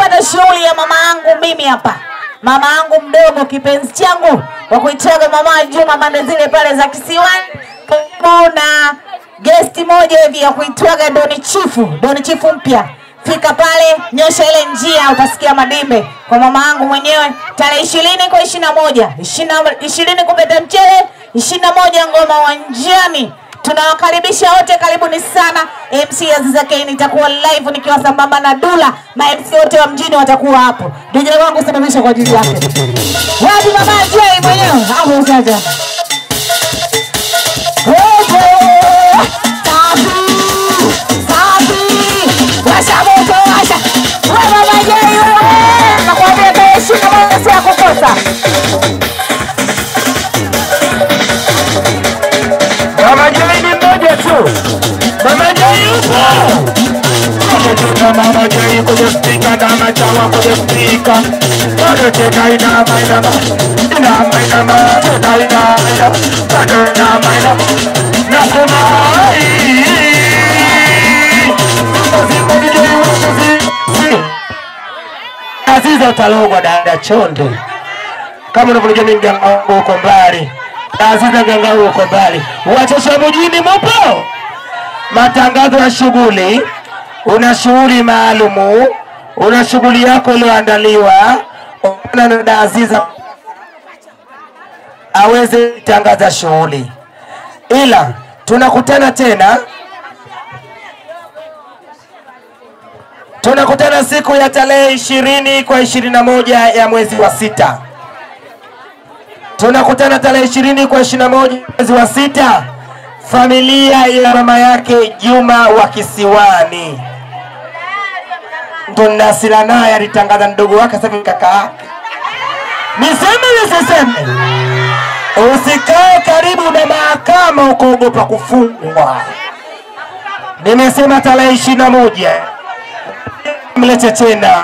kupata shughuli ya mama yangu mimi hapa. Mama yangu mdogo kipenzi changu wa kuitaga mama Juma pande zile pale za Kisiwani. Kuna guest moja hivi ya kuitwaga Doni Chifu mpya. Fika pale, nyosha ile njia utasikia madimbe kwa mama yangu mwenyewe. Tarehe 20 kwa 21, 20 kupeta mchele, 21 ngoma wanjani. Tunawakaribisha wote, karibuni sana. MC Aziza K nitakuwa live nikiwa sambamba na Dula. MC wote wa mjini watakuwa hapo. DJ wangu sababisha kwa ajili yake. Wapi mama J mwenyewe? Hapo ujaja. Washa moto washa. Wewe mama J wewe. Nakwambia kesho kama sio kukosa. Mama J ni mmoja tu. Mama J yupo. Mama J kwenye speaker na machawa kwenye speaker. Bado tena ina maina. Nasema Aziza utalogwa dada chonde. Kama unavyojua mimi mganga uko mbali. Aziza mganga uko mbali. Wachosha mjini mpo? Matangazo ya shughuli. Una shughuli maalumu. Una shughuli yako iliyoandaliwa. Una na Aziza aweze tangaza shughuli. Ila tunakutana tena. Tunakutana siku ya tarehe 20 kwa 21 ya mwezi wa 6. Tunakutana tarehe 20 kwa 21 mwezi wa 6. Familia ya mama yake Juma wa Kisiwani. Ndo Nasira naye alitangaza ndugu wake sasa kaka yake. Niseme. Usikae karibu na mahakama ukaogopa kufungwa. Nimesema tarehe 21. Mlete tena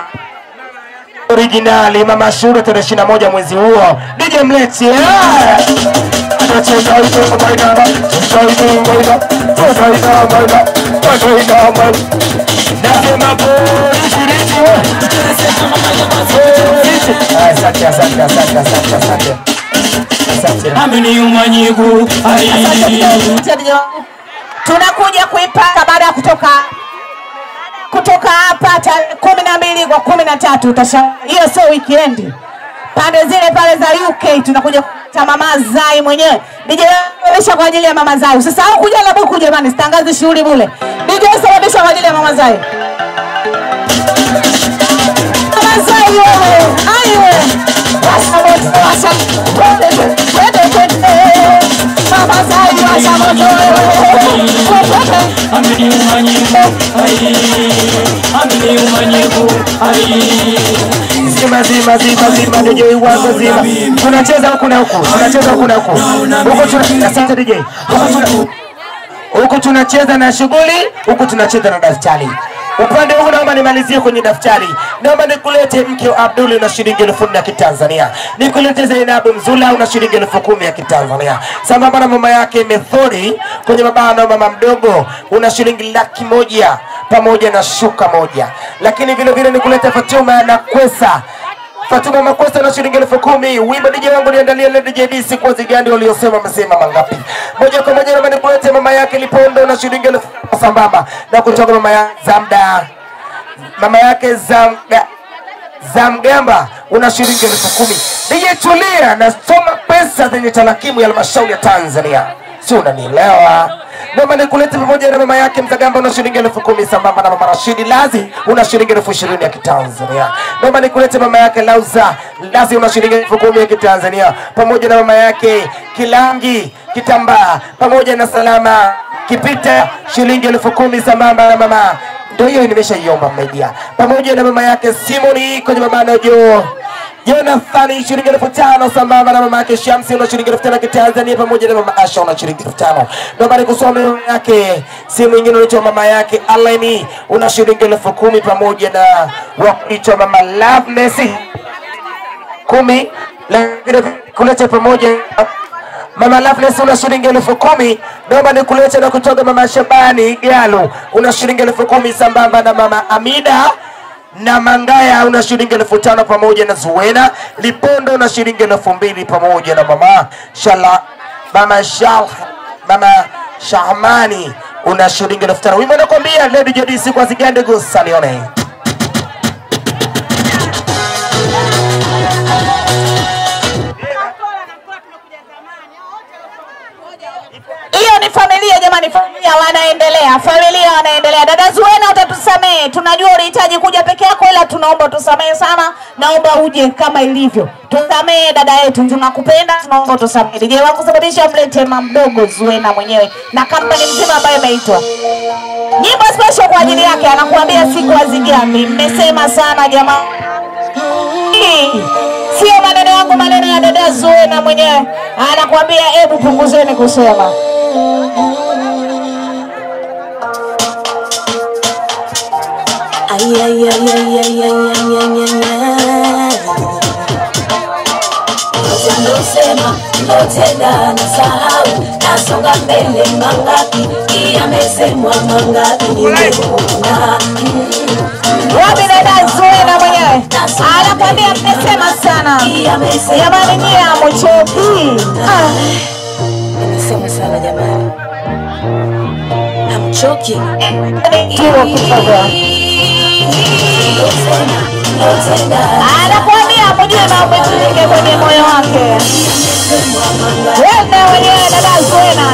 originali mama Shura tarehe 21 mwezi huo. DJ mlete. Amini umanyigu. Tunakuja kuipaka baada ya kutoka hapa 12 kwa 13 utashangaa. Hiyo sio weekend. Pande zile pale za UK tunakuja kwa mama Zai mwenyewe. DJ sababisha kwa ajili ya mama Zai. Usisahau kuja na buku jamani, sitangaze shughuli bure. DJ sababisha kwa ajili ya mama Zai. Mama Zai wewe. Aiwe. Washa. Mama Zai washa moto wewe. Amini umanyigu. Zima DJ wangu zima. Tunacheza huku na huku. Huko tunacheza DJ. Huko tunacheza na shughuli, huko tunacheza na daftari. Upande huu naomba nimalizie kwenye daftari. Naomba nikulete mke wa Abdul na shilingi 1000 ya Kitanzania. Nikulete Zainabu Mzula una shilingi 10,000 ya Kitanzania. Sambamba na mama yake Methori kwenye baba na mama mdogo una shilingi 100,000 pamoja na shuka moja. Lakini vile vile nikulete Fatuma na Kwesa. Fatuma Makwesa na shilingi 10,000. Wimbo DJ wangu niandalia le DJ DC kwa zigandi waliosema msema mangapi. Moja kwa moja naomba nikulete mama yake Lipondo na shilingi 1000 sambamba na kutoka mama ya Zamda. Mama yake Zamgamba una shilingi 10,000. DJ tulia na soma pesa zenye talakimu ya halmashauri ya Tanzania. Si unanielewa? Naomba nikulete pamoja na mama yake Mzagamba una shilingi 10,000 sambamba na mama Rashidi Lazi una shilingi 20,000 ya Kitanzania. Naomba nikulete mama yake Lauza Lazi una shilingi 10,000 ya Kitanzania pamoja na mama yake Kilangi Kitambaa pamoja na Salama Kipita shilingi 10,000 sambamba na mama. Ndio hiyo nimeshaiomba media. Pamoja na mama yake Simoni kwenye mabano Jo Jonathan shilingi 5,000 sambamba na mama yake Shamsi una shilingi 5,000 ya Kitanzania pamoja na mama Asha una shilingi 5,000. Naomba nikusome mama yake si mwingine unaitwa mama yake Aleni una shilingi 10,000 pamoja na wakuitwa mama Loveness 10. Lakini kuleta pamoja mama Loveness una shilingi 10,000. Naomba nikulete na kutoka mama Shabani Galo una shilingi 10,000 sambamba na mama Amida na Mangaya una shilingi 5,000 pamoja na Zuena. Lipondo una shilingi 2,000 pamoja na Mama Shahmani una shilingi 5,000. Wimbo nakwambia Lady Jodisi kwa Zigande Gusalione. Hiyo ni familia jamani, familia wanaendelea. Dada Zuena, utatusamee. Tunajua ulihitaji kuja peke yako, ila tunaomba tusamee sana. Naomba uje kama ilivyo. Tusamee dada yetu, tunakupenda, tunaomba tusamee. DJ wangu sababisha mlete mamdogo Zuena mwenyewe na kampani mzima ambayo imeitwa. Nyimbo special kwa ajili yake, anakuambia siku hazigambi. Mmesema sana jamaa. Sio maneno yangu, maneno ya dada Zuena mwenyewe. Anakuambia hebu punguzeni kusema. Sema lotenda na sahau nasonga mbele mangapi yamesemwa mangapi nimeona. Wapi dada Zuena mwenyewe anakuambia mmesema sana jamani, nyie amochoki. Nimesema sana jamani, hamchoki. Anakuambia mjue mambo yake kwenye moyo wake. Wewe mwenyewe dada Zuena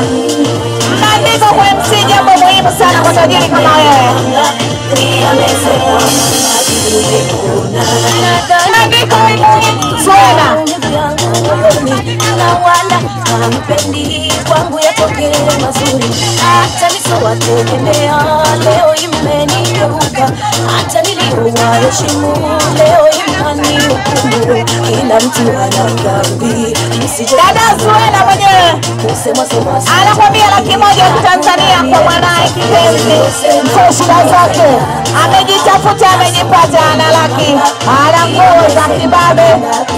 mnaandika kwa MC jambo muhimu sana kwa tajiri kama wewe. Mnaandika Zuena na wala hampendi kwangu yatokee mazuri, hata nisowategemea leo imenigeuka, hata niliowaheshimu leo imanihukumu. Kila mtu ana dhambi. Dada Zuena mwenyewe anakwambia 1,000,000 ya Tanzania kwa mwanae kipenzi. Sio shida zake, amejitafuta, amejipata, ana laki, ana nguo za kibabe,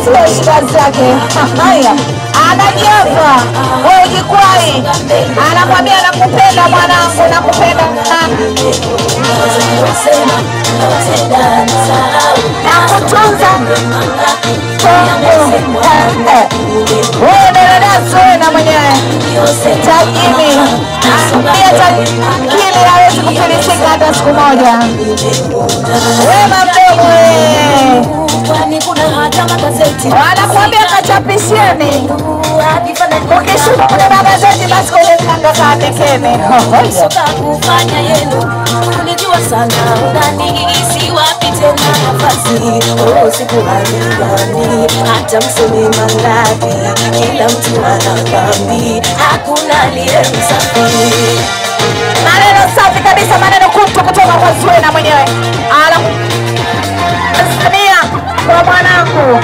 sio shida zake. Haya, anajiapa wewe jikwai, anakwambia nakupenda mwanangu, nakupenda nakutunza. Wewe dada Zuena mwenyewe tajiri, tajiri hawezi kufilisika hata siku moja. Wema mdogo wewe, wanakuambia kachapisheni. Ukishuka kwenye magazeti basi kwenye kanga kaandikeni. Soka kufanya yenu unijua sana, udani isi wapi tena nafasi. Siku haligani hata mseme mangapi, kila mtu ana dhambi, hakuna aliye msafi. Maneno safi kabisa, maneno kutu kutoka kwa Zuena mwenyewe. Samia kwa mwanangu.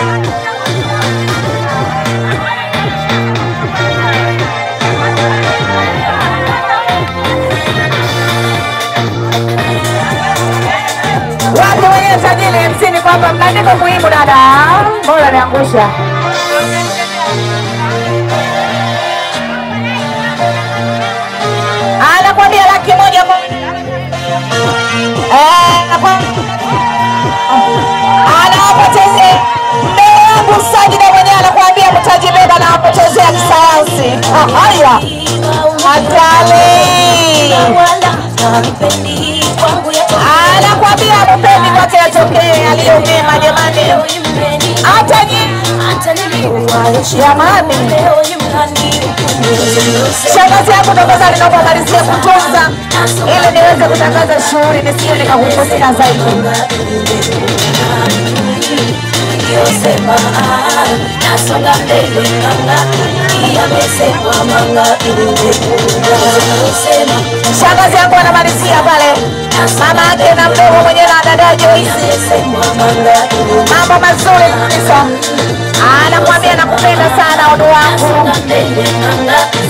Watu wenye tajiri msini kwamba mnaandika muhimu dada. Bora niangusha. Anakwambia 1,000,000 anawapotezea ndugu Sajida mwenyewe anakuambia mtajibeba na wapotezea kisayansi. Haya hatari, anakuambia mpendi kwake yatokee aliyomema jamani, hata jamani. Shangazi yako tafadhali naomba malizie kutunza ili niweze kutangaza shughuli nisije nikakuposika zaidi. Sema nasonga mbele yamesemwa mangapi nimeona. Shangazi yako anamalizia pale, mama yake na mdogo mwenyewe na dada Joyce. Mambo mazuri kabisa, anakuambia nakupenda sana odo wangu.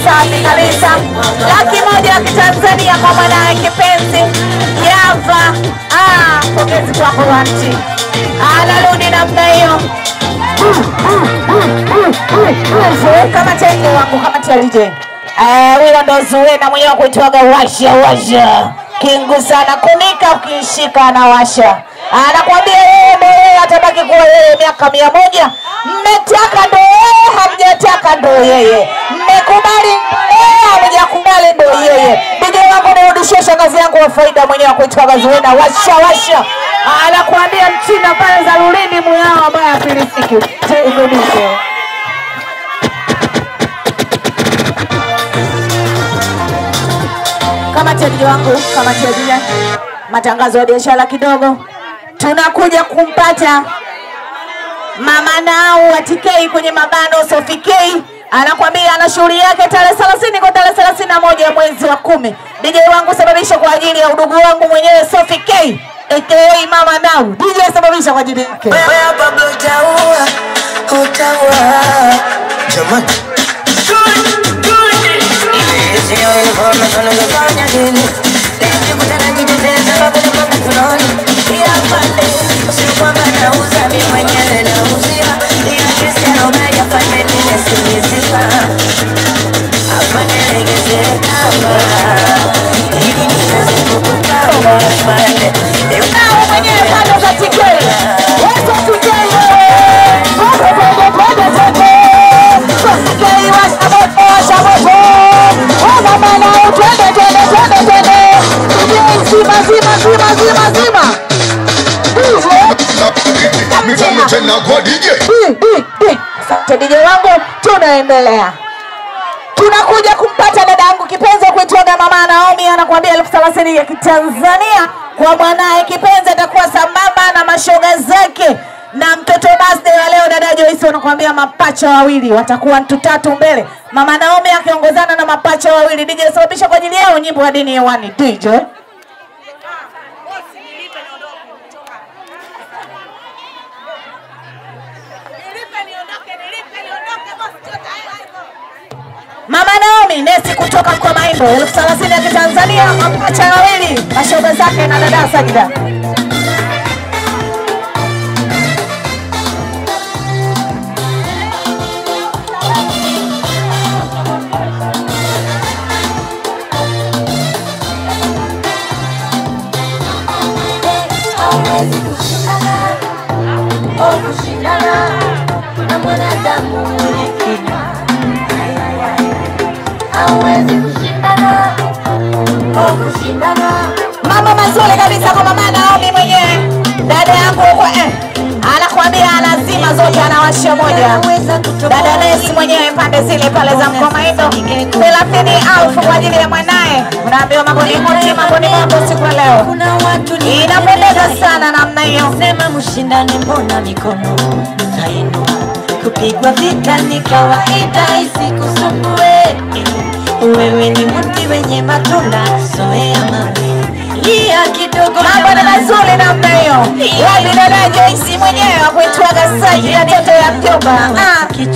Safi kabisa, 1,000,000 ya Kitanzania kwa mwanae kipenzi Java. Pongezi kwako wanti. Anarudi namna hiyo. Kama tenge wangu, kama TLJ. Huyo ndo Zuena mwenyewe kuitwaga washa. Kingu sana kunika ukishika na washa. Anakuambia yeye ndio yeye, atabaki kuwa yeye miaka 100. Mmetaka ndio yeye, hamjataka ndio yeye. Mmekubali yeye, hamjakubali ndio yeye. DJ wangu nirudishie shangazi yangu wa faida mwenyewe kuitwa Zuena washa. Anakuambia mchina pale za Lulini muyao ambaye afilisiki. Turudishe. Kama DJ wangu, kama DJ matangazo ya biashara kidogo. Tunakuja kumpata mama nao wa TK kwenye mabano Sophie K. Anakuambia ana shughuli yake tarehe 30 kwa tarehe 31 mwezi wa 10. DJ wangu sababisha kwa ajili ya udugu wangu mwenyewe Sophie K. AKA mama nao. DJ sababisha kwa ajili yake. Wewe hapa utaua. Jamani. DJ wangu tunaendelea. Tunakuja kumpata dada yangu kipenzi kuitwa mama Naomi. Anakuambia 30,000 ya Kitanzania kwa mwanae kipenzi, atakuwa sambamba na mashoga zake na mtoto birthday ya leo dada Joyce. Anakuambia mapacha wawili watakuwa mtu tatu mbele, mama Naomi akiongozana na mapacha wawili. DJ sababisha kwa ajili yao nyimbo ya dini hewani. DJ Mama Naomi nesi kutoka kwa Maimbo 30,000 ya Kitanzania, mapacha wawili mashoga zake na dada Sajida. Mama mazuri kabisa kwa mama Naomi mwenyewe. Dada yangu kwa anakuambia lazima zote anawasha moja. Dada Nesi mwenyewe pande zile pale za Mkomaindo 30,000 kwa ajili ya mwanae. Unaambiwa mambo ni moto, mambo ni moto siku leo. Inapendeza sana namna hiyo. Sema mshindane, mbona mikono kainua? Kupigwa vita ni kawaida, isikusumbue. Wewe ni mti wenye matunda, zoea mawe. Lia kidogo, mambo ni mazuri namna hiyo. Wapi dada Joyce mwenyewe akuitwaga Sajida mtoto ya mjomba.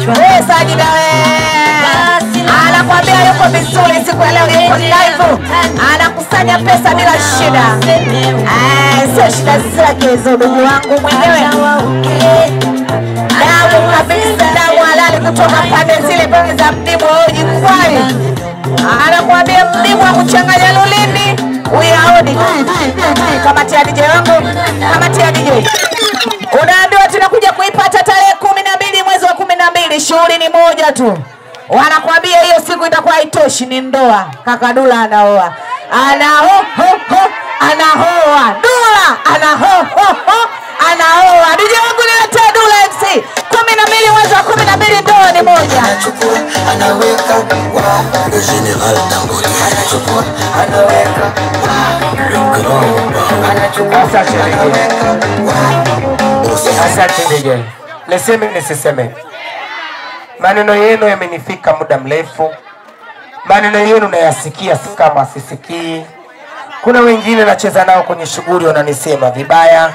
Wewe Sajida wewe. Anakuambia yuko vizuri siku leo, yuko live. Anakusanya pesa bila shida. Sio shida zake hizo ndugu wangu mwenyewe. Damu kabisa, damu halali kutoka pande zile pale za Mdimu Oji Kwai. Anakuambia Mdimu wa kuchanganya Lulini. Uyaoni kamati ya DJ wangu, kamati ya DJ. Unaambiwa tunakuja kuipata tarehe 12 mwezi wa 12. Shughuli ni moja tu. Wanakuambia hiyo siku itakuwa haitoshi, ni ndoa. Kaka Dula anaoa. Anaoa Dula, anaoa. DJ wangu niletea Dula MC. 12 mwezi wa 12, ndoa ni moja. Anaweka wa le General Dangote. Anachukua anaweka Asante DJ. Niseme nisiseme. Maneno yenu yamenifika muda mrefu. Maneno yenu nayasikia kama sisikii. Kuna wengine nacheza nao kwenye shughuli wananisema vibaya.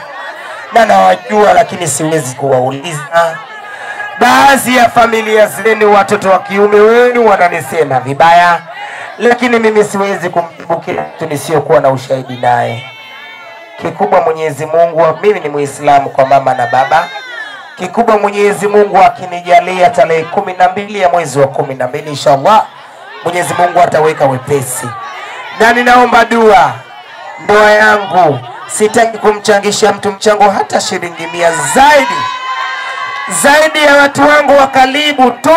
Na nawajua lakini siwezi kuwauliza. Baadhi ya familia zenu watoto wa kiume wenu wananisema vibaya. Lakini mimi siwezi kumjibu kitu nisiokuwa na ushahidi naye. Kikubwa Mwenyezi Mungu, mimi ni Muislamu kwa mama na baba. Kikubwa Mwenyezi Mungu akinijalia tarehe 12 ya mwezi wa 12 inshallah, Mwenyezi Mungu ataweka wepesi. Na ninaomba dua ndoa yangu Sitaki kumchangisha mtu mchango hata shilingi 100 zaidi ya watu wangu wa karibu tu,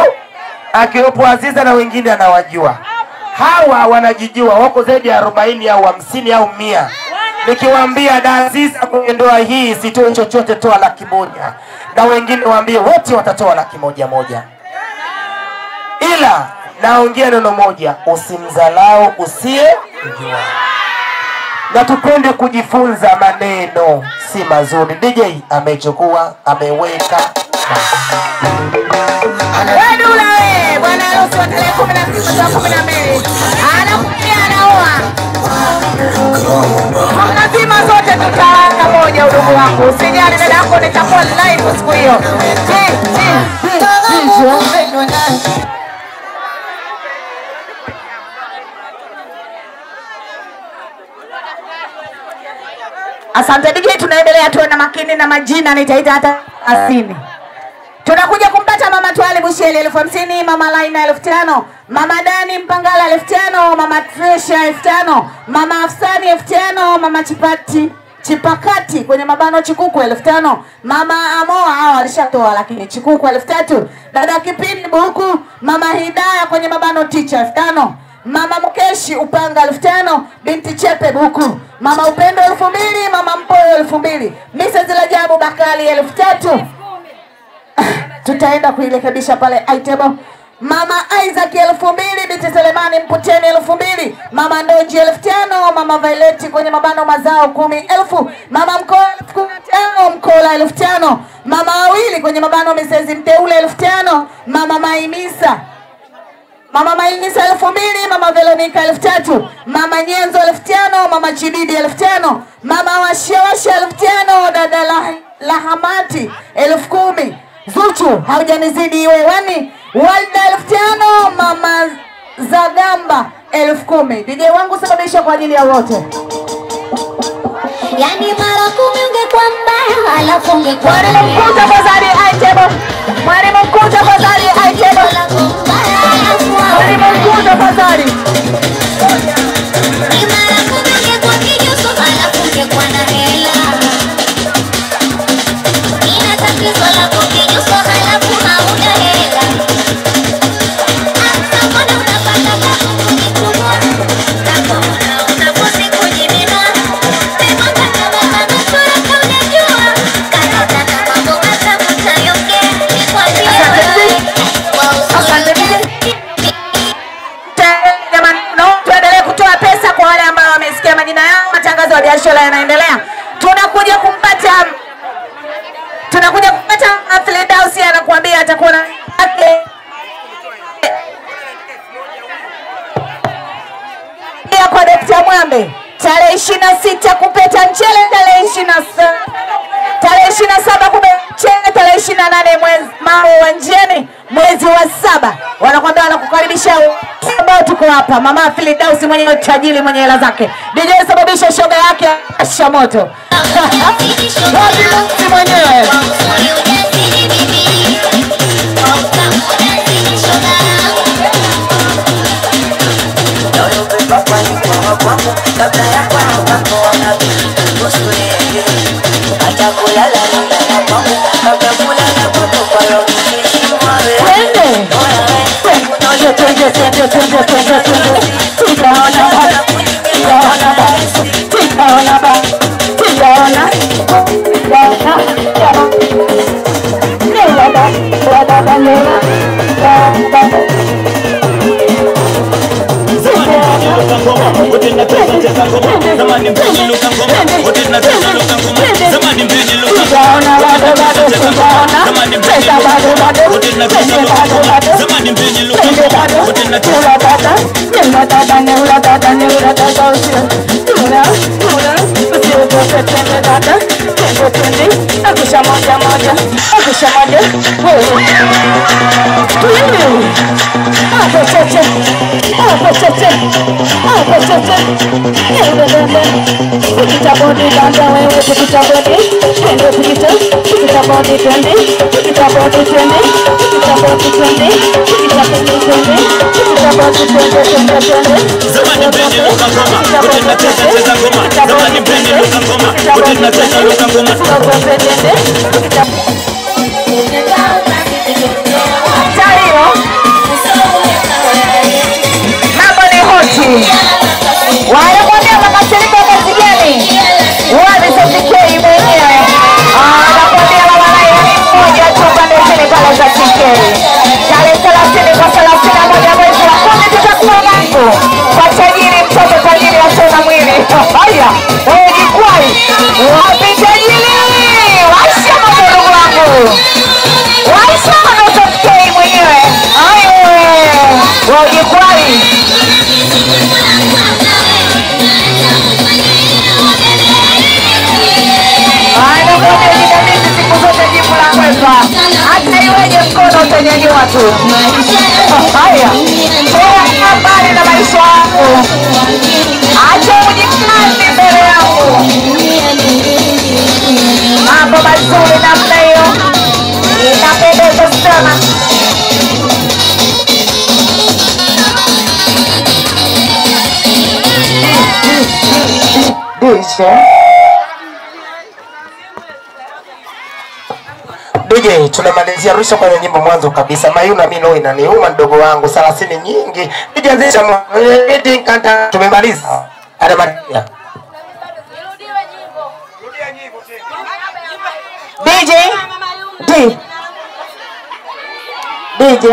akiwepo Aziza na wengine anawajua. Hawa wanajijua, wako zaidi ya 40 au 50 au 100. Nikiwaambia da Aziza kwenye ndoa hii sitoe chochote, toa 100,000, na wengine waambie wote watatoa 100,000. Ila naongea neno moja, usimdhalau usiyejua. Na tupende kujifunza, maneno si mazuri. DJ amechukua, ameweka. Wedula we, bwana harusi wa tarehe 19/12. Anakuja anaoa. Lazima zote tutaanga moja udugu wangu. Usijali dada yako nitakuwa live siku hiyo. Asante DJ, tunaendelea tuwe na makini na majina, nitaita hata 50. Tunakuja kumpata mama Twali Busheli 50,000, mama Laina 5,000, mama Dani Mpangala 5,000, mama Tresha 5,000, mama Afsani 5,000, mama Chipakati kwenye mabano Chikuku 5,000, mama Amoa hao alishatoa lakini Chikuku 3,000, dada Kipindi Buku, mama Hidaya kwenye mabano Teacher 5,000, mama Mukeshi Upanga 5,000, binti Chepe Buku, mama Upendo 2,000, mama Mpoyo 2,000, Mrs. Rajabu Bakali 3,000. Tutaenda kuirekebisha pale item. Mama Isaac 2,000, binti Selemani Mputeni 2,000, mama Ndoji 5,000, mama Violet kwenye mabano mazao 10,000, mama Mkola 15,000, Mkola 5,000, mama Awili kwenye mabano Mrs. Mteule 5,000, mama Maimisa 2,000, mama Veronica 3,000, mama Nyenzo 5,000, mama Chididi 5,000, mama Washawasha 5,000, dada Lahamati 10,000, Zuchu haujanizidi iwe wani, Walda 5,000, mama Zagamba 10,000. DJ wangu sababisha kwa ajili ya wote. Yani mara 10 ungekuwa mbaya, alafu ungekuwa Mwalimu mkuu tafadhali aitebo. Mwalimu mkuu tafadhali aitebo. Mwalimu mkuu tafadhali. Ni mara 10 ungekuwa kijuso, alafu ungekuwa na hela. Ina tatizo la kukijuso, alafu hauna hela. Hata mbona unapata kabuku mikubwa, kako unaposi kujimina. Sema kaka mama nusura kaunajua, karota na mambo matamu tayongea. Nikwambie wewe, Jamani, tuendelee kutoa pesa kwa wale ambao wamesikia majina yao. Matangazo ya biashara yanaendelea. Tunakuja kumpata Firdausi, anakuambia atakuwa na yake kwa Dr. Mwambe tarehe 26 kupeta mchele, tarehe 27 kupeta mchele, tarehe 28 mwezi mao wanjeni mwezi wa 7. Wanakwambia wanakukaribisha ambao tuko hapa. Mama Firdausi mwenye tajiri mwenye hela zake. DJ sababisha shoga yake asha moto. Firdausi mwenyewe. Akusha moja Mambo ni hoti. Wanakwambia makasiriko kazi gani? Walisofikei mwenyewe. Anakwambia mawalai mmoja tu pande zile pale za Tikei. Tarehe 30 kwa 31 mwezi wa 10 tutakuwa mambo. Kwa tajiri mtoto tajiri asona mwili. Haya, wewe jikwai. Wapi tajiri? Washa ndugu wangu. Washa Tikei mwenyewe. Hayo wewe jikwai. Hata iweje mkono utanyanyua tu. Haya, toa mbali na maisha yangu. Acha ujikazi mbele yangu. Mambo mazuri namna hiyo inapendeza sana. DJ, tunamalizia rusha kwenye nyimbo mwanzo kabisa. Mayuna mimi inaniuma ndogo wangu 30 nyingi. DJ zisha meeting kanta tumemaliza. Adamadia. Irudiwe nyimbo. Rudia nyimbo tena. DJ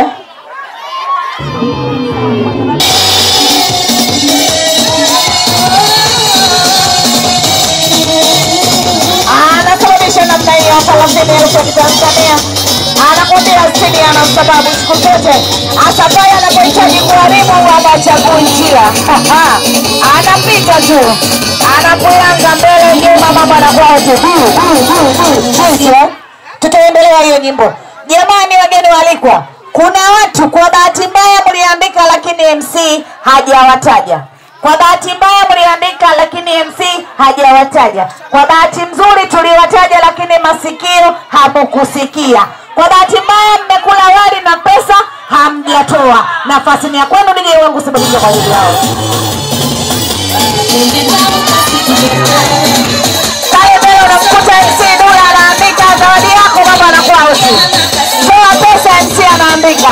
anasababisha namna hiyo 30,000 ya Tanzania. Anakwambia sisi ana sababu siku zote. Hasa pale anapohitaji kuharibu anachagua njia. Anapita tu. Anapoyanga mbele nyuma mambo anakuwa tu. Tutaendelea hiyo nyimbo. Jamani wageni walikwa. Kuna watu kwa bahati mbaya mliandika lakini MC hajawataja. Kwa bahati mbaya mliandika lakini MC hajawataja. Kwa bahati nzuri tuliwataja lakini masikio hamukusikia. Kwa bahati mbaya mmekula wali na pesa hamjatoa. Nafasi ni ya kwenu DJ wangu sababisha kwa hiyo yao. Kaya mbele unamkuta MC Dula anaandika zawadi yako baba anakuwa usi. Toa pesa MC anaandika.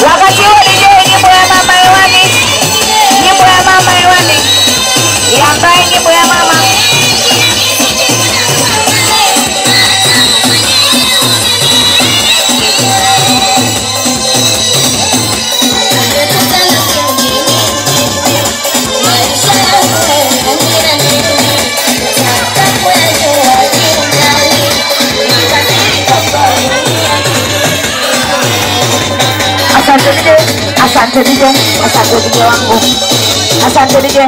Wakati huo DJ nyimbo ya mama hewani. Nyimbo ya mama hewani. Iandae nyimbo ya mama. Asante DJ, asante DJ, asante DJ wangu. Asante DJ.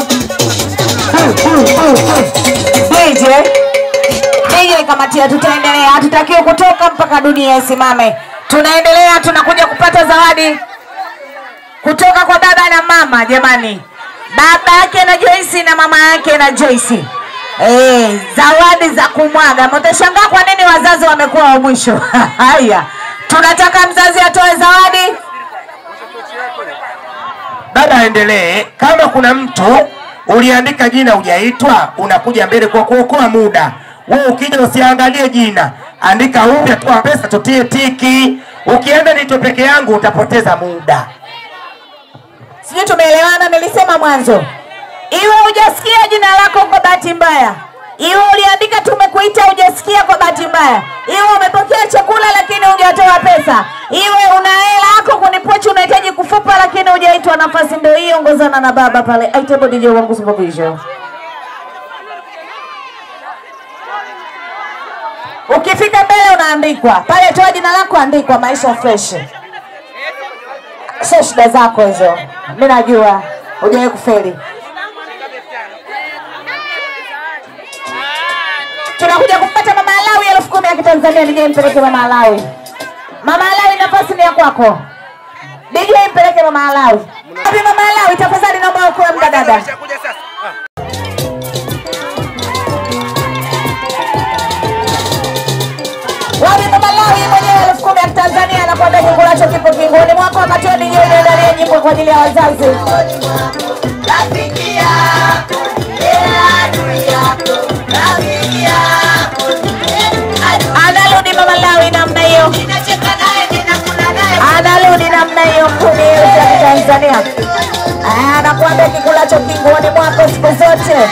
DJ kamatia, tutaendelea. Hatutakiwa kutoka mpaka dunia isimame. Tunaendelea, tunakuja kupata zawadi kutoka kwa baba na mama jamani. Baba yake na Joyce na mama yake na Joyce. Zawadi za kumwaga. Mtashangaa kwa nini wazazi wamekuwa wa mwisho. Haya. Tunataka mzazi atoe zawadi. Baba aendelee. Kama kuna mtu uliandika jina hujaitwa, unakuja mbele kwa kuokoa muda. Wewe ukija usiangalie jina, andika upya, toa pesa tutie tiki. Ukienda nito peke yangu utapoteza muda. Sijui tumeelewana. Nilisema mwanzo, iwe hujasikia jina lako kwa bahati mbaya, iwe uliandika tumekuita hujasikia kwa bahati mbaya, iwe umepokea chakula lakini hujatoa pesa, iwe una hela yako kunipochi unahitaji kufupa lakini hujaitwa, nafasi ndio hiyo. Ongozana na baba pale. Aitebo DJ wangu supervision. Ukifika mbele unaandikwa. Pale toa jina lako, andikwa Maisha Fresh. Sio shida zako hizo. Mimi najua hujawahi kufeli. Tunakuja kumpata Mama Alawi 10,000 ya Kitanzania. DJ mpeleke Mama Alawi. Mama Alawi, nafasi ni ya kwako. DJ mpeleke Mama Alawi. Wapi Mama Alawi, tafadhali naomba ukoe mdada. Wapi Mama Alawi mwenyewe 10,000 ya Tanzania anakwambia kikulacho kipo kingoni mwako, wakati wa DJ anaendelea nyimbo kwa ajili ya wazazi. Analudi Mama Alawi namna hiyo. Analudi namna hiyo kuni ya Tanzania. Anakuambia kikulacho kingoni mwako siku zote.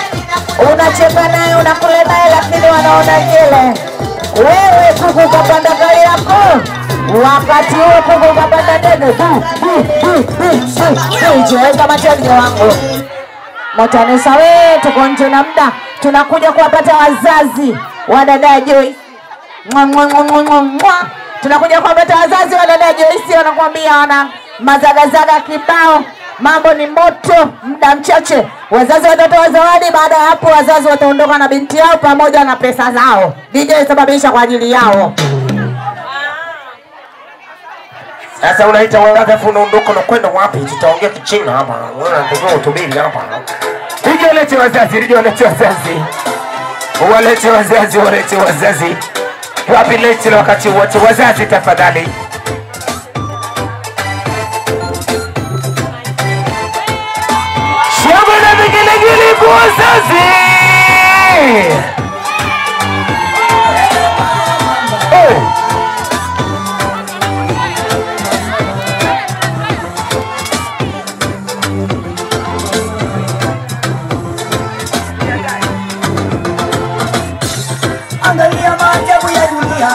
Unacheka naye, unakula naye, lakini wanaona kile. Wewe kuku kapanda gari yako. Wakati huo kuku kapanda ndege. Jiweka machozi wangu. Motanesa we, tuko nje na muda. Tunakuja kuwapata wazazi wa dada Joyce. Tunakuja kuwapata wazazi wa dada Joyce, wanakuambia wana mazagazaga kibao. Mambo ni moto, muda mchache. Wazazi watatoa zawadi, baada ya hapo wazazi wataondoka na binti yao pamoja na pesa zao. DJ sababisha kwa ajili yao. Sasa unaita wangapi afu unaondoka na kwenda wapi? Tutaongea Kichina hapa. Wewe unataka utubiri hapa. DJ lete wazazi, DJ lete wazazi. Walete wazazi, walete wazazi. Wapi lete wakati wote wazazi tafadhali. Shamba na vigelegele kwa wazazi. Angalia maajabu ya dunia,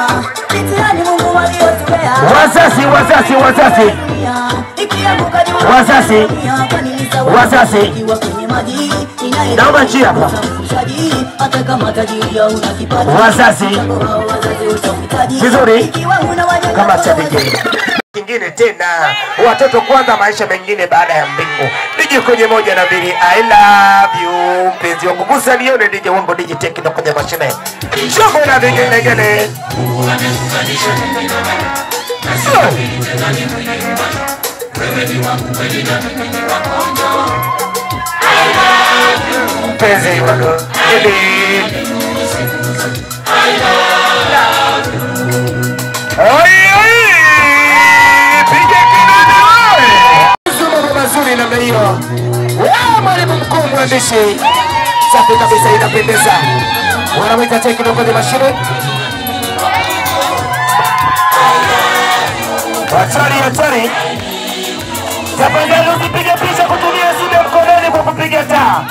mitihani Mungu aliyotulea. Wazazi, wazazi, wazazi. Wazazi, wazazi. Naomba njia hapa. Wazazi. Vizuri. Kama chabiki. Kingine tena. Watoto kwanza, maisha mengine baada ya mbingu. DJ kwenye 1 na 2. I love you. Mpenzi wangu gusa nione DJ wangu DJ Tekno kwenye mashine. Shoko na vigelegele. Mpenzi wangu mazuri namna hiyo. Mwalimu mkuu mwandishi safi kabisa, inapendeza. Wanamwita Tekno kwenye mashine. Hatari, hatari. Tafadhali usipige picha kutumia simu mkononi kwa kupiga taa.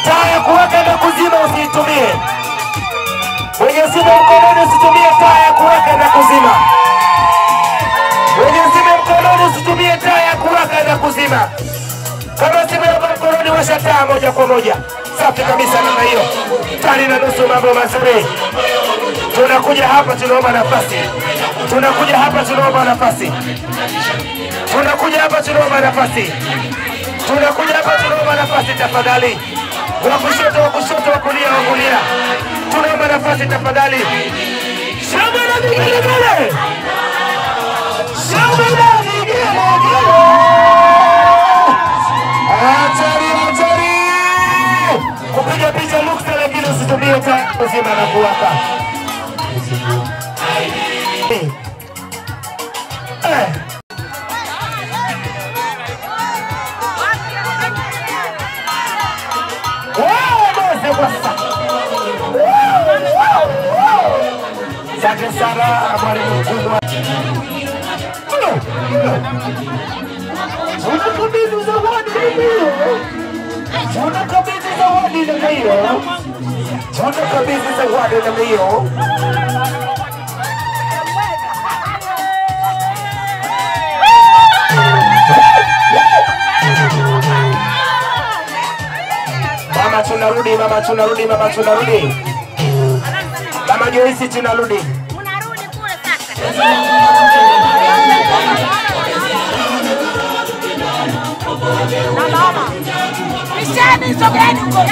Taa ya kuweka na kuzima usiitumie. Wenye simu mkononi usitumie taa ya kuweka na kuzima. Wenye simu mkononi usitumie taa ya kuweka na kuzima. Kama simu ya mkononi washa taa moja kwa moja. Safi kabisa namna hiyo. 5:30 mambo mazuri. Tunakuja hapa tunaomba nafasi. Tunakuja hapa tunaomba nafasi. Tunakuja hapa tunaomba nafasi. Tunakuja hapa tunaomba nafasi tafadhali. Wa kushoto, wa kushoto, wa kulia, wa kulia. Tunaomba nafasi tafadhali. Shamba na vigelegele. Shamba na vigelegele. Hatari, hatari. Kupiga picha luksa lakini usitumie taa kuzima na kuwaka. Asante sana mwalimu mkuu. Tunakabidhi zawadi hiyo. Tunakabidhi zawadi hiyo. Tunakabidhi zawadi hiyo. Mama tunarudi, mama tunarudi, mama tunarudi. Mama Joyce tunarudi. Unarudi kule sasa. Na mama. Misheni sogeni huko.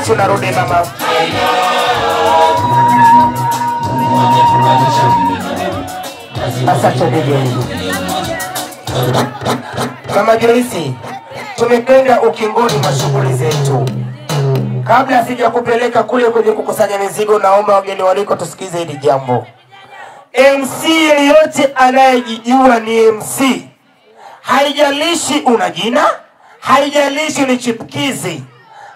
Tunarudi mama. Asante DJ. Mama Joyce, tumekwenda ukingoni mwa shughuli zetu. Kabla sija kupeleka kule kwenye kukusanya mizigo, naomba wageni waliko tusikize hili jambo. MC yeyote anayejijua ni MC, haijalishi una jina, haijalishi ni chipkizi.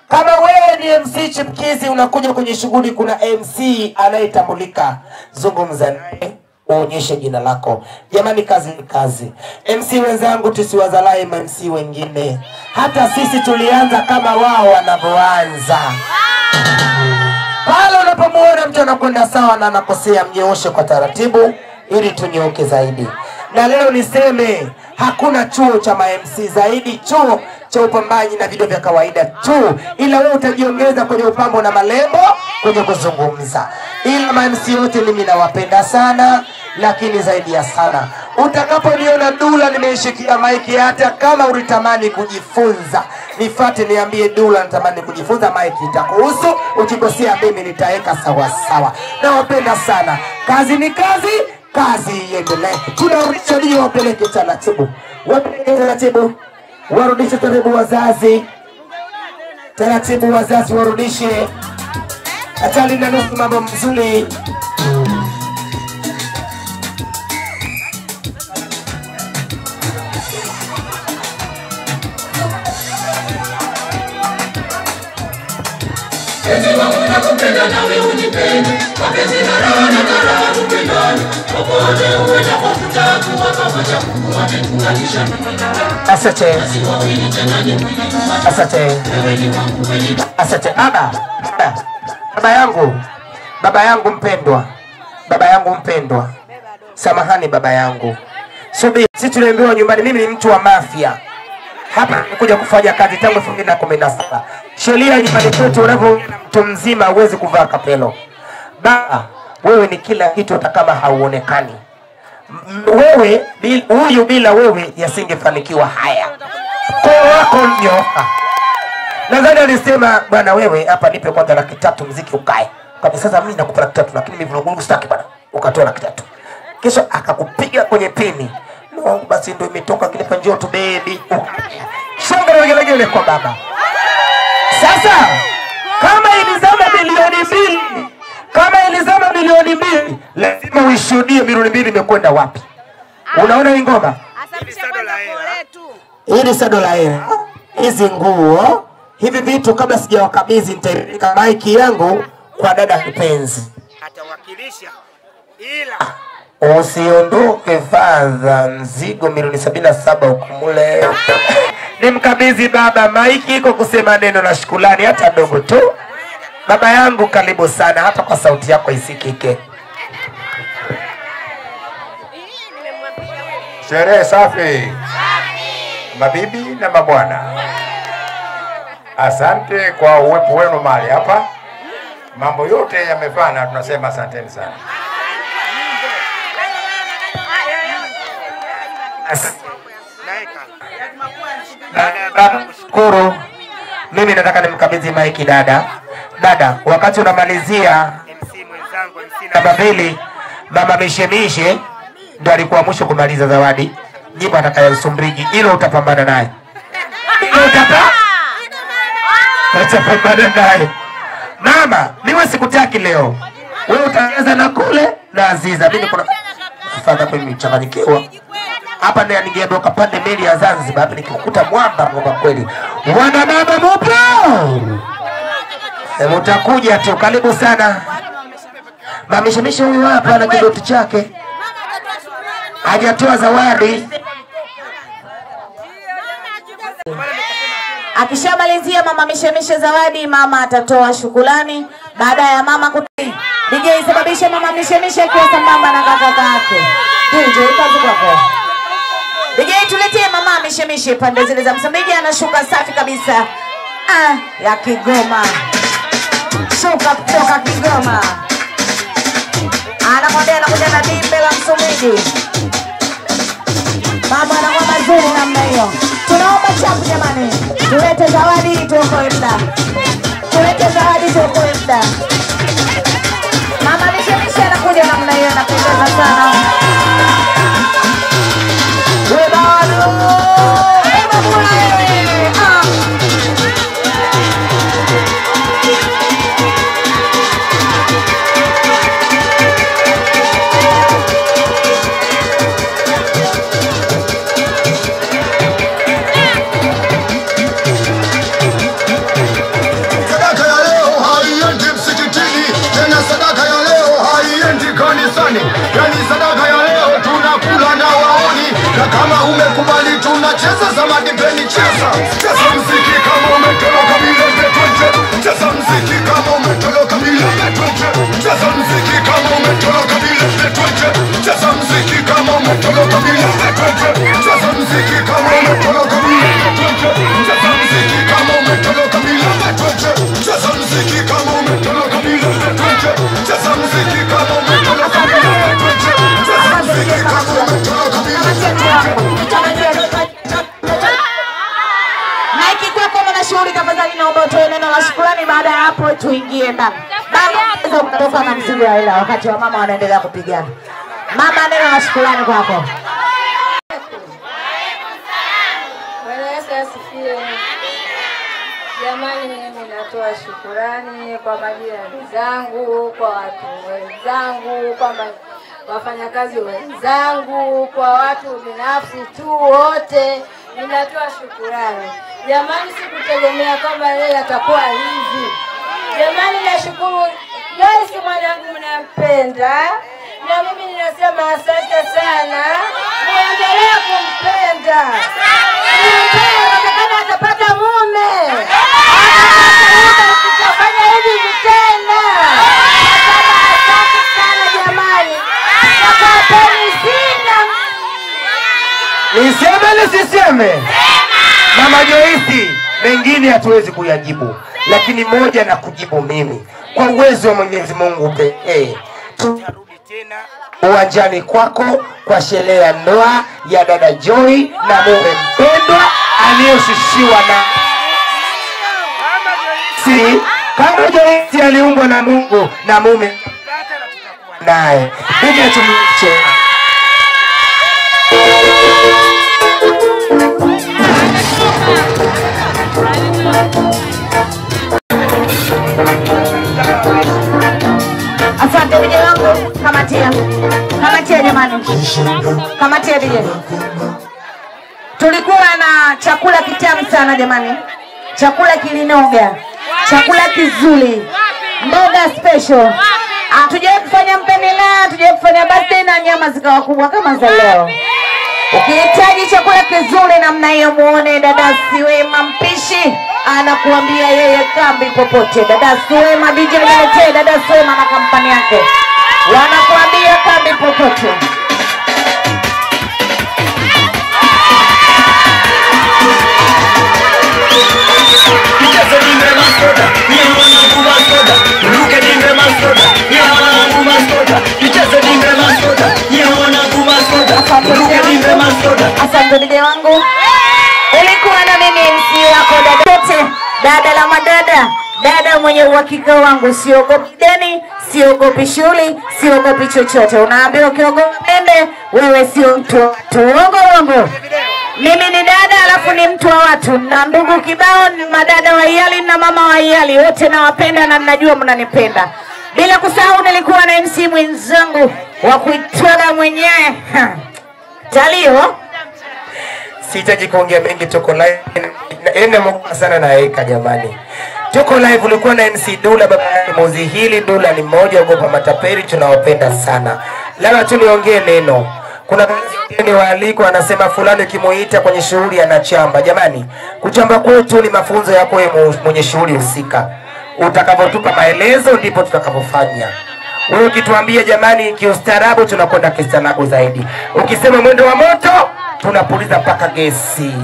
Kama wewe ni MC chipkizi unakuja kwenye shughuli, kuna MC anayetambulika, zungumza naye, uonyeshe jina lako. Jamani, kazi ni kazi. MC wenzangu, tusiwazalai MC wengine. Hata sisi tulianza kama wao wanavyoanza. Pale unapomuona mtu anakwenda sawa na anakosea, mnyooshe kwa taratibu ili tunyooke zaidi. Na leo niseme hakuna chuo cha ma-MC zaidi chuo cha upambaji na video vya kawaida tu, ila wewe utajiongeza kwenye upambo na malembo kwenye kuzungumza. Ila ma-MC wote mimi nawapenda sana, lakini zaidi ya sana utakaponiona Dula nimeshikia maiki, hata kama ulitamani kujifunza nifate niambie Dula natamani kujifunza, maiki itakuhusu. Ukikosea mimi nitaweka sawa sawa. Nawapenda sana. Kazi ni kazi, kazi iendelee. Tunarudisha ndio wapeleke taratibu. Wapeleke taratibu. Warudishe taratibu wazazi. Taratibu wazazi warudishe. Atali na nusu mambo mzuri. Ezi wangu nakupenda nawe unipende, mapenzi na raha tupendane, popote uwe na kutaka pamoja, Mungu ametuunganisha. Asante. Asante. Baba yangu mpendwa. Samahani baba yangu. Subiri, sisi tuliambiwa nyumbani mimi ni mtu wa mafia. Hapa nikuja kufanya kazi tangu 2017. Sheria nyumbani kwetu unavyo mtu mzima uwezi kuvaa kapelo. Baba, wewe ni kila kitu hata kama hauonekani. Wewe huyu bila wewe yasingefanikiwa haya. Kwa wako nyoka. Nadhani alisema bwana wewe hapa nipe kwanza 300 mziki ukae. Kwa sasa mimi nakupa 300 lakini mimi vurugu sitaki bwana. Ukatoa 300. Kisha akakupiga kwenye pini. No, basi ndio imetoka kile panjio tu baby. Shanga regelele kwa baba. Sasa kama ilizama milioni 2, lazima uishuhudie milioni 2 imekwenda wapi. Unaona hii ngoma? Hili sado la hela. Hizi nguo, hivi vitu kabla sijawakabidhi nitaweka maiki yangu kwa dada kipenzi. Atawakilisha ila usiondoke fadha, mzigo milioni 77 ukumule. Nimkabidhi baba maiki iko kusema neno la shukrani hata dogo tu. Baba yangu karibu sana, hata kwa sauti yako isikike. Sherehe safi. Mabibi na mabwana, asante kwa uwepo wenu mahali hapa. Mambo yote yamefana, tunasema asanteni sana. Shukuru. Mimi nataka nimkabidhi maiki dada. Dada, wakati unamalizia MC mwenzangu MC namba 2, Mama Mishemishe ndio alikuwa mwisho kumaliza zawadi. Nyimbo atakayosumbrigi hilo utapambana naye. Utapambana naye. Mama, mimi sikutaki leo. Wewe utaanza na kule na Aziza. Mimi kuna fadha kwa mimi changanyikiwa. Hapa ndio ningeondoka pande meli ya Zanzibar, hapa nikikuta mwamba kwa kweli. Wana baba mupo? Mtakuja tu, karibu sana. Mama Mishemishe huyu hapa na kidoti chake. Hajatoa zawadi. Akishamalizia Mama Mishemishe zawadi, mama atatoa shukrani. Baada ya mama DJ sababisha mama mishemishe kwa sambamba na kaka yake. DJ kazi kwako. DJ tuletee mama mishemishe pande zile za Msumbiji, anashuka safi kabisa. Ya Kigoma. Shuka kutoka Kigoma. Anakwambia anakuja na dimbe la Msumbiji. Mambo anakuwa mazuri namna hiyo. Tunaomba chapu jamani. Tulete zawadi tuokoe muda. Tulete zawadi tuokoe muda. Mama mishemishe anakuja namna hiyo, anapendeza sana. Kama umekubali tunacheza zamani peni cheza. Cheza mziki kama umetoloka bila petronche. Cheza mziki kama umetoloka bila petronche. Cheza mziki kama umetoloka bila petronche. Cheza mziki kama umetoloka bila petronche. Cheza mziki kama umetoloka bila petronche. Cheza mziki kama umetoloka bila petronche. Cheza mziki kama umetoloka bila petronche. Cheza mziki kama umetoloka bila petronche. Cheza mziki kama umetoloka bila Maiki kwako mwanashughuli, tafadhali naomba utoe neno la shukrani. Baada ya hapo tuingie ndani. Baba unaweza kutoka na mzigo wa hela wakati wa mama wanaendelea kupigana. Mama, neno la shukrani kwako. Bwana Yesu asifiwe. Jamani, mimi natoa shukrani kwa majirani zangu, kwa watu wenzangu, kwa wafanyakazi wenzangu, kwa watu binafsi tu wote, ninatoa shukrani. Jamani, sikutegemea kwamba leo atakuwa hivi. Jamani, nashukuru Joyce mwanangu, mnampenda. Na mimi ninasema asante sana. Muendelee kumpenda. Kama atapata mume. Tutafanya hivi tena. Asante sana jamani. Niseme nisiseme? Mama Joyce, mengine hatuwezi kuyajibu, lakini moja na kujibu mimi kwa uwezo wa Mwenyezi Mungu pekee. Tutarudi tena uwanjani kwako kwa sherehe ya ndoa ya dada Joy na mume mpendwa aliyeshushiwa na si kama Joyce aliumbwa na Mungu na mume naye. Nije tumche. Asante DJ wangu, kamatia. Kamatia jamani. Kamatia DJ. Tulikuwa na chakula kitamu sana jamani. Chakula kilinoga. Chakula kizuri. Mboga special. Hatujawahi kufanya mpenela, hatujawahi kufanya birthday na nyama zikawa kubwa kama za leo. Ukihitaji chakula kizuri namna hiyo, muone dada Siwema mpishi anakuambia yeye kambi popote. Dada Siwema, DJ niletee dada Siwema na kampani yake, wanakuambia kambi popote. Asante DJ wangu. Ulikuwa na mimi MC wako dada yote, dada la madada, dada mwenye uhakika wangu. Siogopi deni, siogopi shule, siogopi chochote. Unaambiwa ukiogopa pembe, wewe sio mtu wa watu. Uongo uongo. Mimi ni dada alafu ni mtu wa watu. Na ndugu kibao, ni madada wa Iyali na mama wa Iyali, wote nawapenda na ninajua mnanipenda. Bila kusahau nilikuwa na MC mwenzangu wa kuitwaga mwenyewe Talio. Sitaji kuongea mengi, tuko live. Enda mkubwa sana na Eka jamani. Tuko live, ulikuwa na MC Dula baba yake Mozi hili. Dula ni mmoja, ogopa matapeli, tunawapenda sana. Leo tuliongee neno. Kuna wengine waaliko anasema fulani kimuita kwenye shughuli anachamba. Jamani, kuchamba kwetu ni mafunzo yako wewe mwenye shughuli husika. Utakapotupa maelezo ndipo tutakapofanya. Wewe ukituambia jamani kiustaarabu, tunakwenda kiustaarabu zaidi. Ukisema mwendo wa moto, tunapuliza mpaka gesi.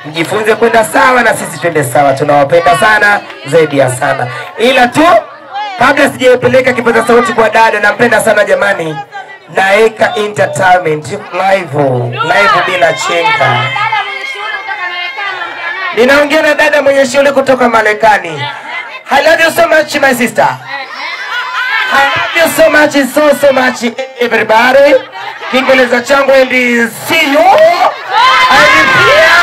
Mjifunze kwenda sawa na sisi twende sawa. Tunawapenda sana zaidi ya sana. Ila tu kabla sijaipeleka kipaza sauti kwa dada, nampenda sana jamani, Naeka Entertainment live bila chenga. Ninaongea na dada mwenye shule kutoka Marekani. I love you so much my sister. I love you so much everybody. Kiingereza changu and see you. And pia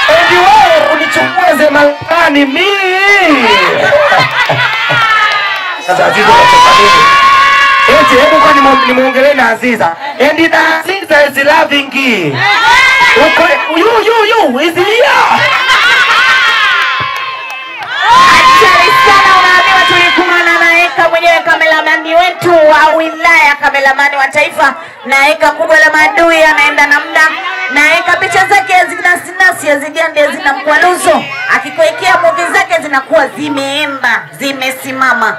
and wewe unichukue Marekani mimi. Sasa Aziza unatoka nini? Eti hebu kwa nimuongelee na Aziza. And Aziza is loving you. You is here. Asante sana, unaambiwa tulikuwa na Naeka mwenyewe, kameramani wetu wa wilaya, kameramani wa taifa. Naeka kubwa la maadui, anaenda na muda. Naeka picha zake zina sinasi, hazigande, zina mkwaluzo. Akikuwekea movie zake zinakuwa zimeemba, zimesimama.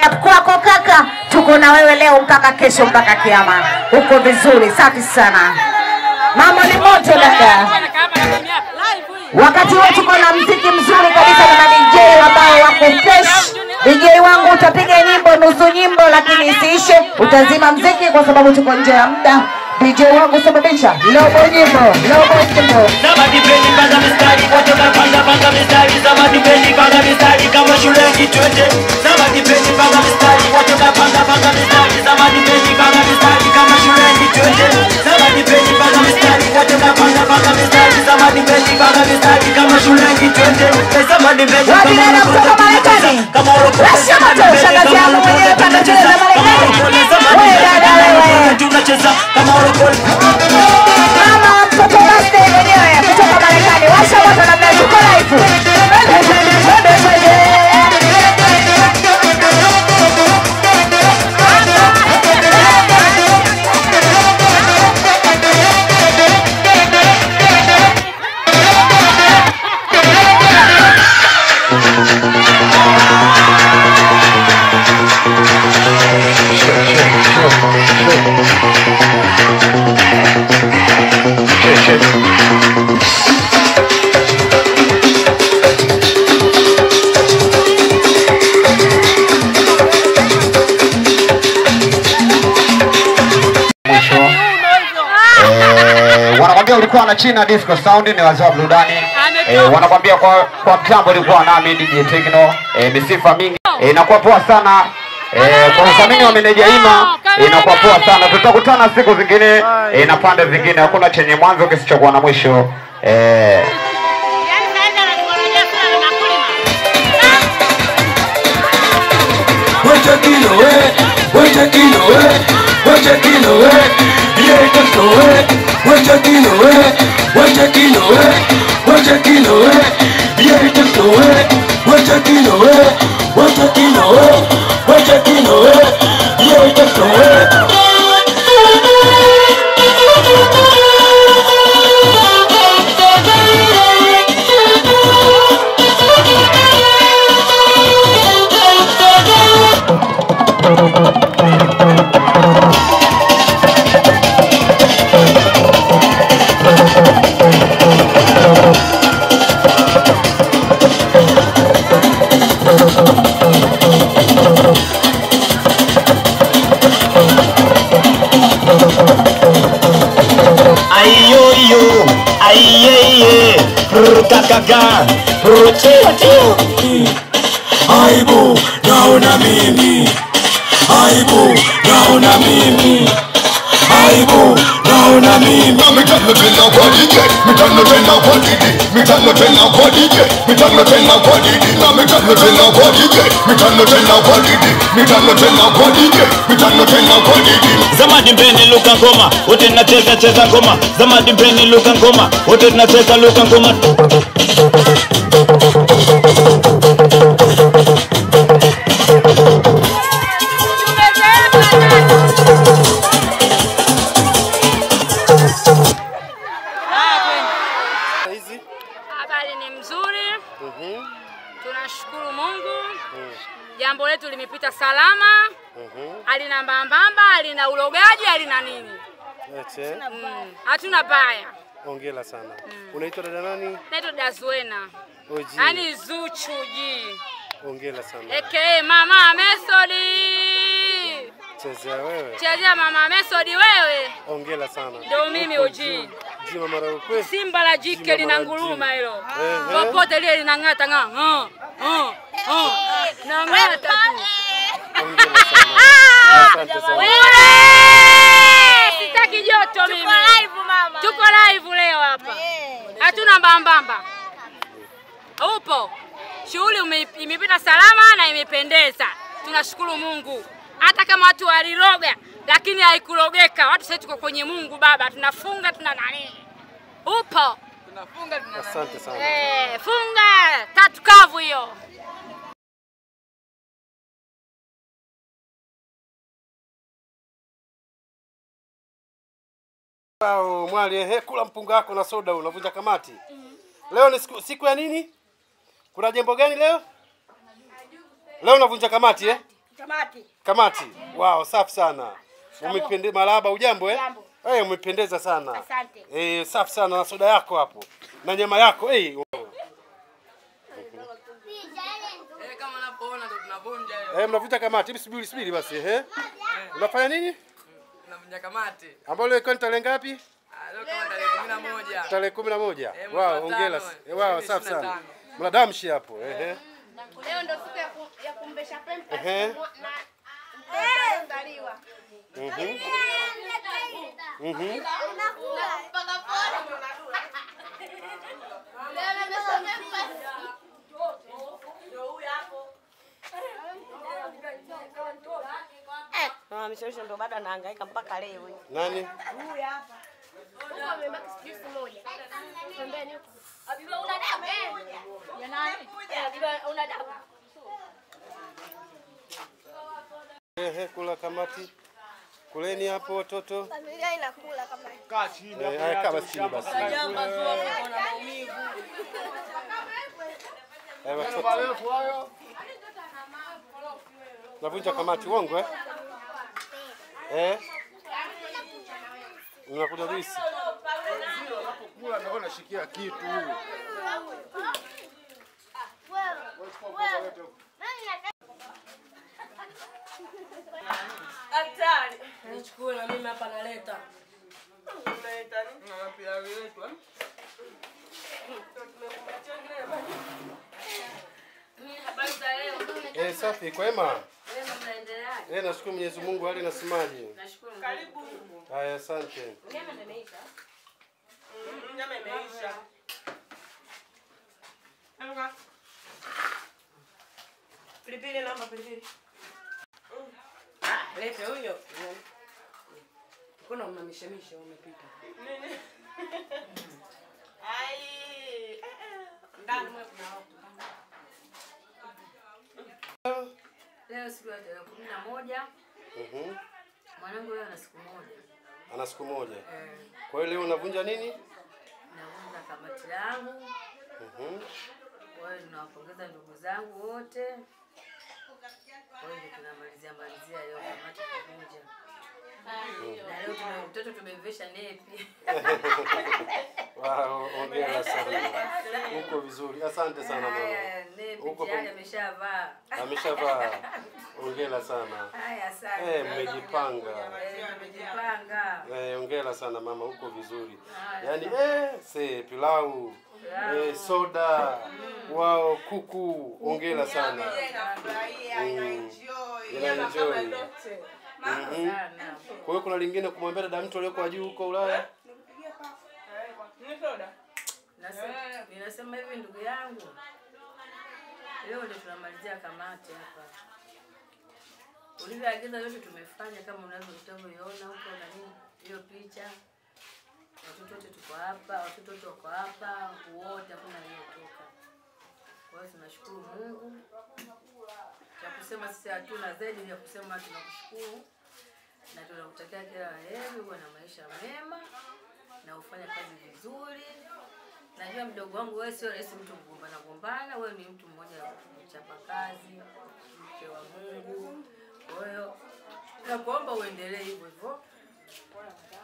Hapo kwako kaka, tuko na wewe leo mpaka kesho, mpaka kiyama. Uko vizuri, safi sana. Mama ni moto dada. Wakati wote tuko na muziki mzuri kabisa na DJ ambao wako fresh. DJ wangu utapiga nyimbo nusu nyimbo, lakini isiishe, utazima muziki kwa sababu tuko nje ya muda. DJ wangu sababisha lobo nyimbo. Zamadi peni panga mistari, kutoka panga mistari. Zamadi peni panga mistari, kama shule kitwende. Zamadi peni panga mistari, kutoka panga mistari. Zamadi peni panga mistari, kama shule kitwende. Zamadi peni panga mistari, kutoka panga mistari. Zamadi peni panga mistari, kama shule kitwende. Zamadi peni Wadilena kutoka Marekani. Rasha mato, shagazi yangu mwenyewe panda chile za Marekani. Wewe dada wewe. Tunacheza kama orokoli. Mama mtoto wake mwenyewe kutoka Marekani. Washa moto na mna yuko live. Wanakwambia ulikuwa na China Disco Sound, ni wazee wa burudani. Wanakwambia kwa mtambo ulikuwa nami DJ Techno, misifa mingi. Inakuwa poa sana. Kwa usamini wa meneja Ima, inakuwa poa sana. Tutakutana siku zingine na pande zingine. Hakuna chenye mwanzo kisichokuwa na mwisho. Aibu naona mimi, aibu naona mimi, aibu naona mimi. Mitano tena kwa DJ, mitano tena kwa DJ, mitano tena kwa DJ, mitano tena kwa DJ, na mitano tena kwa DJ, mitano tena kwa DJ, mitano tena kwa DJ, mitano tena kwa DJ. Zamadi mpeni luka ngoma, wote tunacheza ngoma. Zamadi mpeni luka ngoma, wote tunacheza luka ngoma. Habari ni mzuri. Tunashukuru Mungu. Jambo letu limepita salama. Alina mbambamba, alina ulogaji, alina nini. Ache. Hatuna baya. Hongera sana. Unaitwa dada nani? Naitwa Dazwena. Oji. Yaani Zuchu ji. Hongera sana. Eke Mama Mesodi. Chezea wewe. Chezea Mama Mesodi wewe. Hongera sana. Ndio mimi Oji. Jima mara request. Simba la jike linanguruma hilo. Popote lile linang'ata ng'aa. Nang'ata tu. Hongera sana. Asante sana. Sitaki joto mimi. Tuko live mama. Tuko live leo hapa. Hatuna mbambamba. Upo. Shughuli imepita salama na imependeza. Tunashukuru Mungu. Hata kama watu waliroga lakini haikurogeka. Watu sasa tuko kwenye Mungu Baba. Tunafunga tuna nani? Upo. Tunafunga tuna nani? Asante sana. Funga tatu kavu hiyo. Mwali kula mpunga wako na soda unavunja kamati. Leo ni siku ya nini? Kuna jambo gani leo? Leo unavunja kamati Kamati. Wow, safi sana. Umependeza malaba ujambo umependeza sana. Asante. Safi sana na soda yako hapo. Na nyama yako Kama unapoona ndo tunavunja mnavunja kamati. Subiri basi Unafanya nini? Tunavunja kamati. Ambao leo iko tarehe ngapi? Leo kama tarehe 11. Tarehe 11. Wow, hongera. Wow, safi sana. Mladamshi hapo. Leo ndo siku ya kumbesha pembe. Ndaliwa. Mshauri ndo bado anahangaika mpaka leo. Nani? Huyu hapa. Huko amebaki juice moja. Pembeni huko. Abiba una damu? Ya nani? Abiba una damu? Kula kamati. Kuleni hapo watoto. Familia inakula kama hivi. Kaa chini hapo. Kaa basi chini basi. Jamba tu hapo na maumivu. Watoto. Navunja kamati uongo Unakuja juice. Unapokula naona shikia kitu. Hatari. Nichukue na mimi hapa naleta. Naleta nini? Na pia yetu. Habari za leo. Safi kwema. Leo mnaendelea? Nashukuru Mwenyezi Mungu hali nasemaje? Nashukuru. Karibu. Haya asante. Nyama imeisha. Nyama imeisha. Anga. Pilipili namba pilipili. Lete huyo. Kuna umamishemisha umepika. Nini? Ai. Ndani mwe kuna watu. Leo siku ya 11. Mwanangu leo ana siku moja. Ana siku moja. Kwa hiyo leo unavunja nini? Navunja kamati yangu. Kwa hiyo ninawapongeza ndugu zangu wote. Kwa hiyo tunamalizia leo kamati kuvunja. Na leo mtoto tumemvesha nepi. Wow, hongera sana. Uko vizuri. Asante sana mama. Uko tayari ameshavaa. Ameshavaa. Hongera sana. Haya asante. Mmejipanga. Mmejipanga. Hongera sana mama, uko vizuri. Yaani pilau. Soda. Wow, kuku. Hongera sana. Enjoy. Kwa hiyo kuna lingine kumwambia dada mtu aliyeko juu huko Ulaya? Ninasema hivi ndugu yangu. Leo ndio tunamalizia kamati hapa. Ulivyoagiza yote tumefanya kama unavyoiona huko na nini? Hiyo picha. Watoto wote tuko hapa, watoto wote wako hapa, wote hakuna aliyotoka. Kwa hiyo tunashukuru Mungu. Cha kusema sisi hatuna zaidi ya kusema tunakushukuru. Na tunakutakia kila la heri, uwe na maisha mema na ufanye kazi vizuri. Najua mdogo wangu wewe sio rahisi mtu kugombana, wewe ni mtu mmoja wa kuchapa kazi, mke wa Mungu. Kwa hiyo Na kuomba uendelee hivyo hivyo.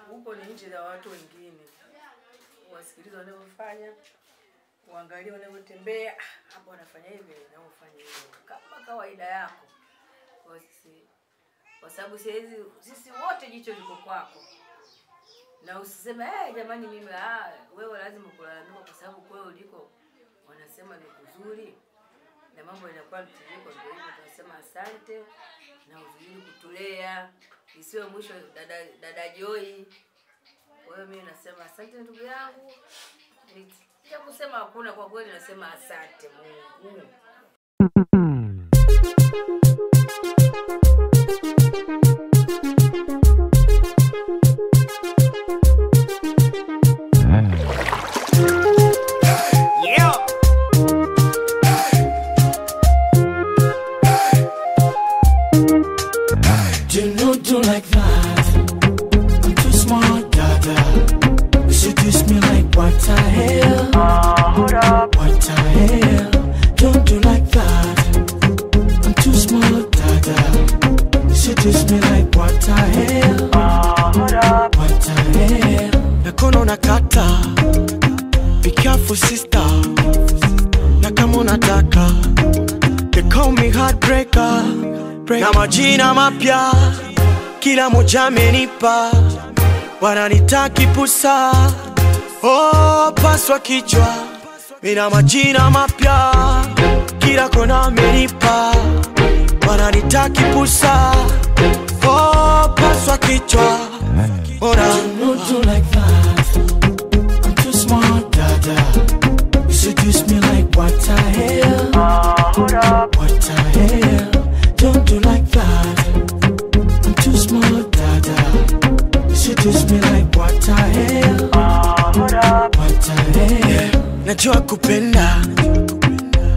Huko ni nchi za watu wengine. Wasikilize wanavyofanya. Uangalie wanavyotembea. Hapo wanafanya hivi na ufanye hivyo. Kama kawaida yako. Kwa sababu sisi wote jicho liko kwako. Na usiseme jamani mimi wewe lazima kulalamika kwa sababu kwao uliko wanasema ni kuzuri. Na mambo yanakuwa mtiririko ndio hivyo tunasema asante na uzuri kutulea. Isiwe mwisho dada Joy. Kwa hiyo mimi nasema asante ndugu yangu. Nikia kusema hakuna kwa kweli nasema asante Mungu. Do like that. I'm too smart, dada. You seduce me like what the hell? Hold up. What the hell? Don't do like that. I'm too smart, dada. You seduce me like what the hell? Hold up. What the hell? Nakono nakata. Be careful, sister. Na kama unataka. They call me heartbreaker. Na majina mapya kila moja amenipa, wananitaki pusa, paswa kichwa. Mina majina mapya kila kona amenipa, wananitaki pusa, paswa kichwa. Don't do like that. I'm too smart, dada. You seduce me like what the hell? What the hell? Don't do like that. I'm too smart, dada. You seduce me like what the hell? What the hell? Najua kupenda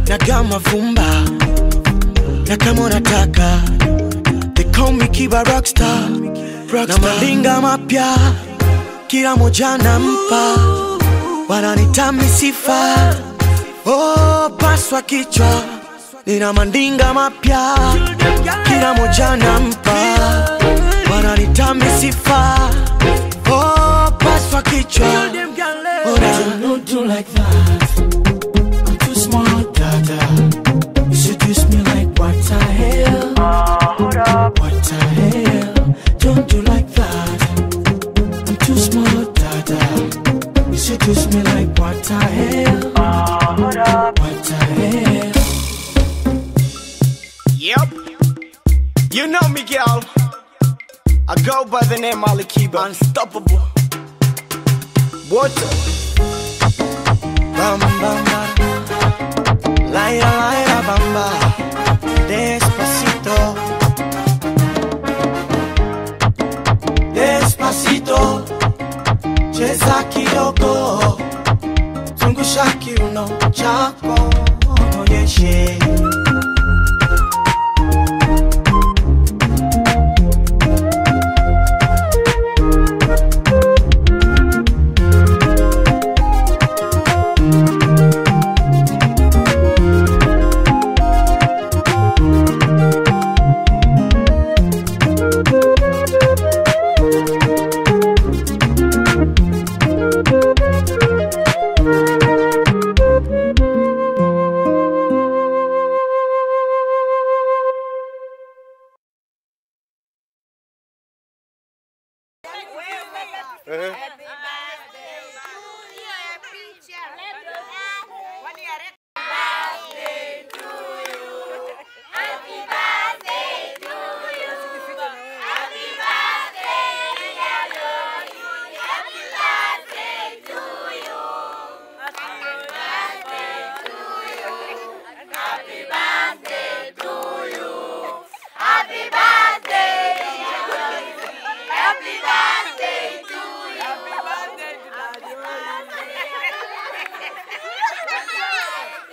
na kama vumba na kama unataka. They call me Kiba Rockstar. Na malinga mapya kila moja nampa, wananitami sifa, paswa kichwa. Nina mandinga mapya kila moja nampa, wananitami sifa, paswa kichwa. Don't do like that. I'm too smart, dada. You seduce me like what the hell? What the hell? Don't do like that. I'm too smart, dada. You seduce me like what the hell? What the hell? Yep, you know me, girl. I go by the name Ali Kiba. Unstoppable. Water. Bamba, bamba. Laila, laila, bamba. Despacito. Despacito. Cheza kidogo. Zungusha kiuno chako. Onyeshe.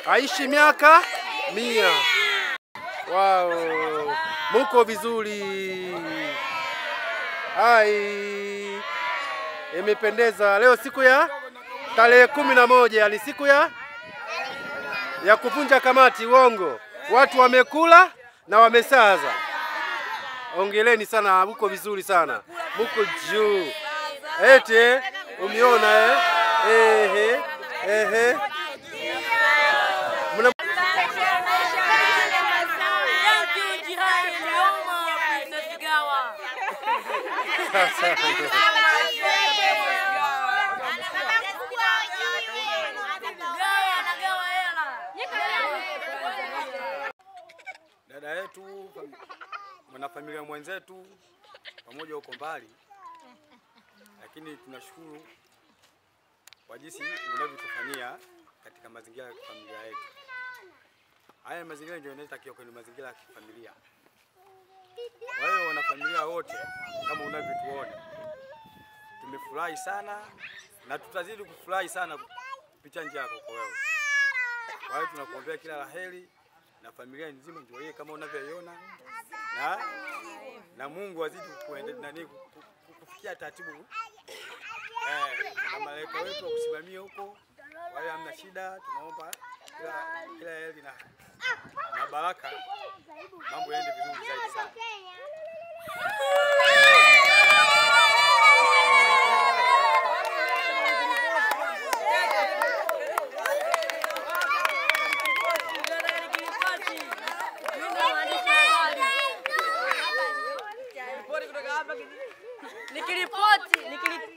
Aishi miaka 100. Wow. Muko vizuri. Hai. Imependeza. Leo siku ya tarehe 11 ni siku ya kuvunja kamati. Uongo. Watu wamekula na wamesaza. Ongeleni sana, mko vizuri sana. Mko juu. Ete, umeona Muna dada yetu, mwanafamilia mwenzetu pamoja uko mbali, lakini tunashukuru kwa jinsi unavyotufanyia katika mazingira ya familia yetu. Haya mazingira ndio yanatakiwa kwenye mazingira ya kifamilia. Kwa hiyo wanafamilia wote kama unavyotuona, tumefurahi sana na tutazidi kufurahi sana kupitia njia yako kwa wewe. Kwa hiyo tunakuombea kila laheri na familia nzima ndio hii kama unavyoiona, na Mungu azidi kuendelea kufikia taratibu na malaika wetu kusimamia huko. Kwa hiyo hamna shida, tunaomba kila heri na baraka, mambo yaende vizuri zaidi sana.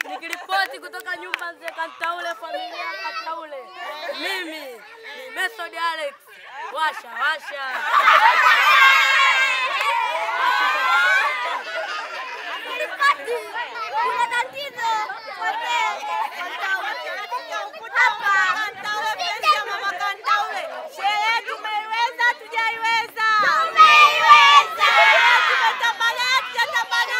Nikiripoti kutoka nyumba za Kantaule, familia Kantaule. Mimi ni Method Alex. Washa. Kuna tatizo. Kantaule pesa ya mama Kantaule. Sherehe tumeiweza, tujaiweza. Tumeiweza. Tumetamana, tujatamana.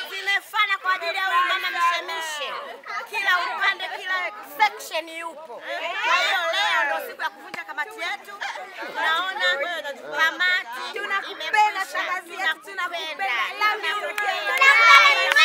Zimefana kwa ajili ya huyu mama mishemishe. Kila upande, kila section yupo. Kwa hiyo leo ndio siku ya kuvunja kamati yetu. Tunaona kamati. Tunakupenda shangazi yetu, tunakupenda. Love you.